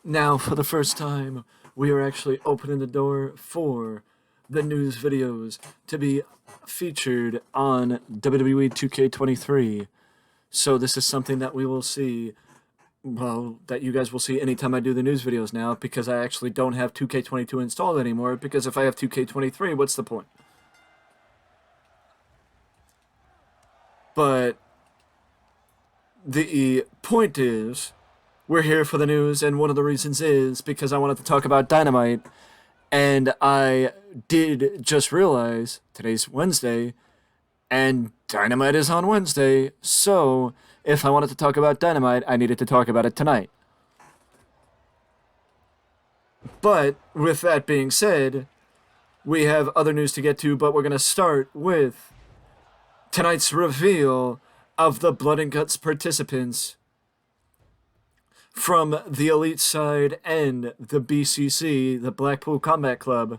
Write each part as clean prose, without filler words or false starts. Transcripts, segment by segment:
Now, for the first time, we are actually opening the door for the news videos to be featured on WWE 2K23. So this is something that we will see, well, that you guys will see anytime I do the news videos now, because I actually don't have 2K22 installed anymore, because if I have 2K23, what's the point? But the point is, we're here for the news, and one of the reasons is because I wanted to talk about Dynamite, and I did just realize today's Wednesday, and Dynamite is on Wednesday, so if I wanted to talk about Dynamite, I needed to talk about it tonight. But with that being said, we have other news to get to, but we're going to start with tonight's reveal of the Blood and Guts participants from the Elite side and the BCC, the Blackpool Combat Club.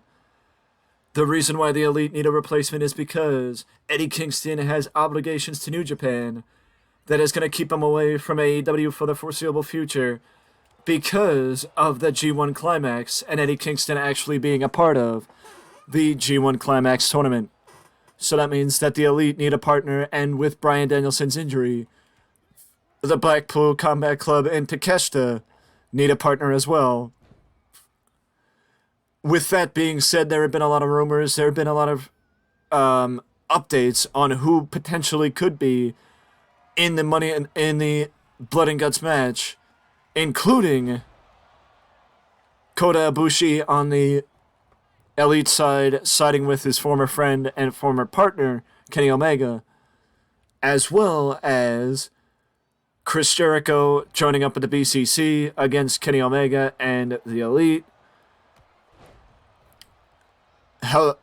The reason why the Elite need a replacement is because Eddie Kingston has obligations to New Japan that is going to keep him away from AEW for the foreseeable future because of the G1 Climax and Eddie Kingston actually being a part of the G1 Climax tournament. So that means that the Elite need a partner, and with Bryan Danielson's injury, the Blackpool Combat Club and Takeshita need a partner as well. With that being said, there have been a lot of rumors, there have been a lot of updates on who potentially could be in the Blood and Guts match, including Kota Ibushi on the Elite side, siding with his former friend and former partner, Kenny Omega, as well as Chris Jericho joining up with the BCC against Kenny Omega and the Elite,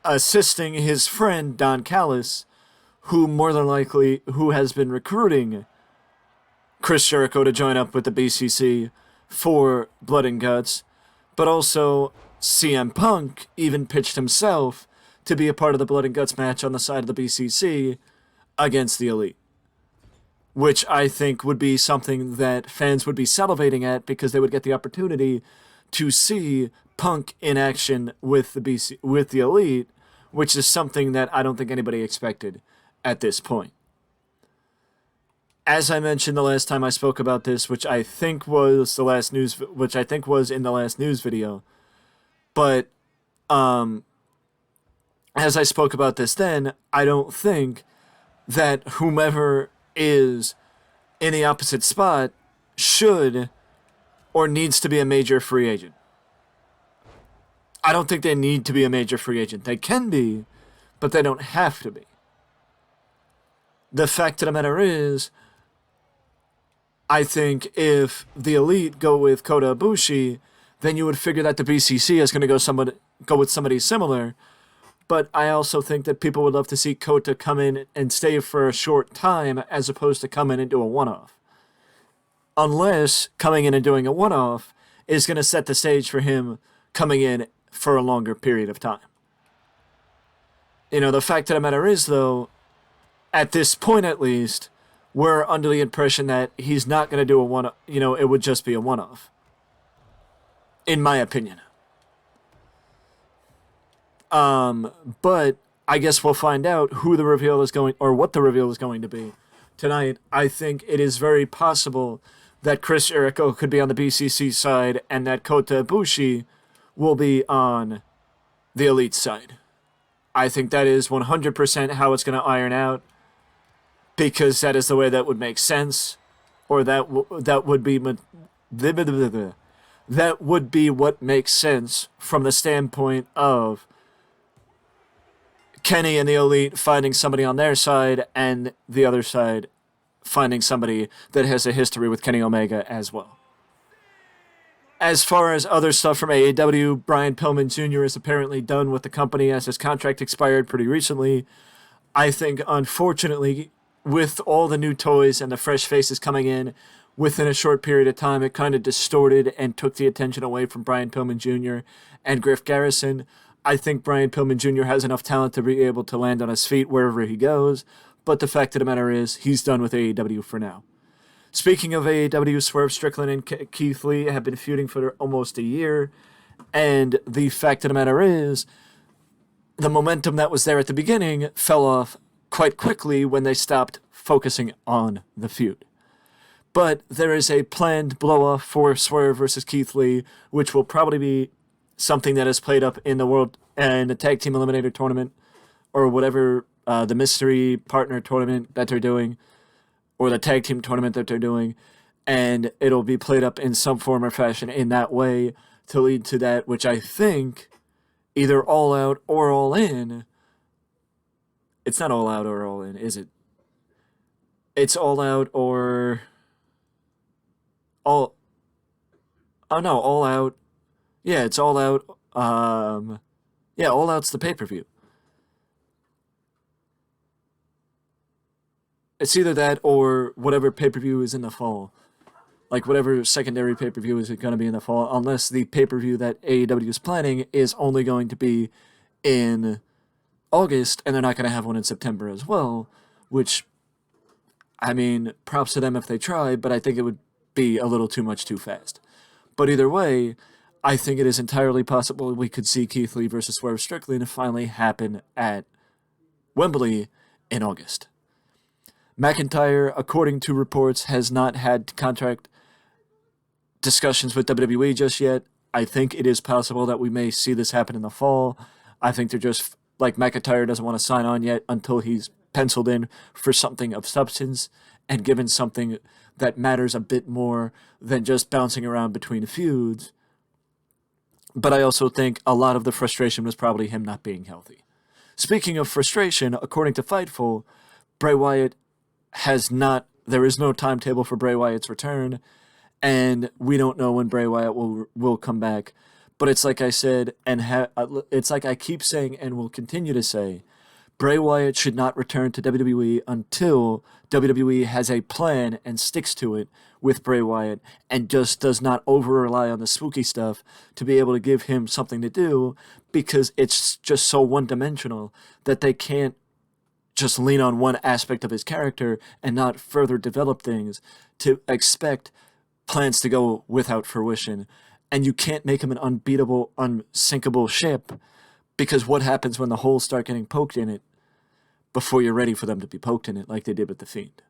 assisting his friend Don Callis, who has been recruiting Chris Jericho to join up with the BCC for Blood and Guts, but also CM Punk even pitched himself to be a part of the Blood and Guts match on the side of the BCC against the Elite, which I think would be something that fans would be salivating at because they would get the opportunity to see Punk in action with the Elite, which is something that I don't think anybody expected at this point. As I mentioned the last time I spoke about this, which I think was in the last news video, but as I spoke about this then, I don't think that whomever is in the opposite spot should or needs to be a major free agent. I don't think they need to be a major free agent. They can be, but they don't have to be. The fact of the matter is, I think if the Elite go with Kota Ibushi, then you would figure that the BCC is going to go with somebody similar. But I also think that people would love to see Kota come in and stay for a short time as opposed to come in and do a one-off. Unless coming in and doing a one-off is going to set the stage for him coming in for a longer period of time. The fact of the matter is, though, at this point at least, we're under the impression that he's not going to do a one-off. It would just be a one-off. In my opinion. But I guess we'll find out what the reveal is going to be tonight. I think it is very possible that Chris Jericho could be on the BCC side and that Kota Ibushi will be on the Elite side. I think that is 100% how it's going to iron out, because that is the way that would make sense, or that would be what makes sense from the standpoint of Kenny and the Elite finding somebody on their side and the other side finding somebody that has a history with Kenny Omega as well. As far as other stuff from AEW, Brian Pillman Jr. is apparently done with the company as his contract expired pretty recently. I think, unfortunately, with all the new toys and the fresh faces coming in within a short period of time, it kind of distorted and took the attention away from Brian Pillman Jr. and Griff Garrison. I think Brian Pillman Jr. has enough talent to be able to land on his feet wherever he goes, but the fact of the matter is, he's done with AEW for now. Speaking of AEW, Swerve Strickland and Keith Lee have been feuding for almost a year, and the fact of the matter is, the momentum that was there at the beginning fell off quite quickly when they stopped focusing on the feud. But there is a planned blow-off for Swerve versus Keith Lee, which will probably be something that is played up in the World and the Tag Team Eliminator Tournament, or whatever the mystery partner tournament that they're doing, or the tag team tournament that they're doing, and it'll be played up in some form or fashion in that way to lead to that, which I think either All Out or All In. It's not All Out or All In, is it? It's All Out or All. Oh no, All Out. Yeah, it's All Out. Yeah, All Out's the pay-per-view. It's either that or whatever pay-per-view is in the fall. Like whatever secondary pay-per-view is going to be in the fall, unless the pay-per-view that AEW is planning is only going to be in August, and they're not going to have one in September as well, which, I mean, props to them if they try, but I think it would be a little too much too fast. But either way, I think it is entirely possible we could see Keith Lee versus Swerve Strickland finally happen at Wembley in August. McIntyre, according to reports, has not had contract discussions with WWE just yet. I think it is possible that we may see this happen in the fall. I think they're just, like, McIntyre doesn't want to sign on yet until he's penciled in for something of substance and given something that matters a bit more than just bouncing around between feuds. But I also think a lot of the frustration was probably him not being healthy. Speaking of frustration, according to Fightful, Bray Wyatt there is no timetable for Bray Wyatt's return, and we don't know when Bray Wyatt will come back. But it's like I said, and it's like I keep saying and will continue to say, Bray Wyatt should not return to WWE until WWE has a plan and sticks to it with Bray Wyatt and just does not over-rely on the spooky stuff to be able to give him something to do, because it's just so one-dimensional that they can't just lean on one aspect of his character and not further develop things to expect plans to go without fruition. And you can't make him an unbeatable, unsinkable ship, because what happens when the holes start getting poked in it before you're ready for them to be poked in it, like they did with The Fiend?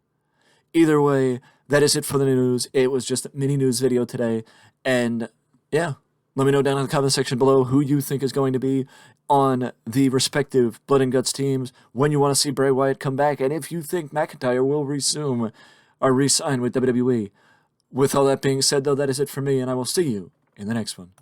Either way, that is it for the news. It was just a mini news video today, and yeah, let me know down in the comment section below who you think is going to be on the respective Blood and Guts teams, when you want to see Bray Wyatt come back, and if you think McIntyre will resume or re-sign with WWE. With all that being said, though, that is it for me, and I will see you in the next one.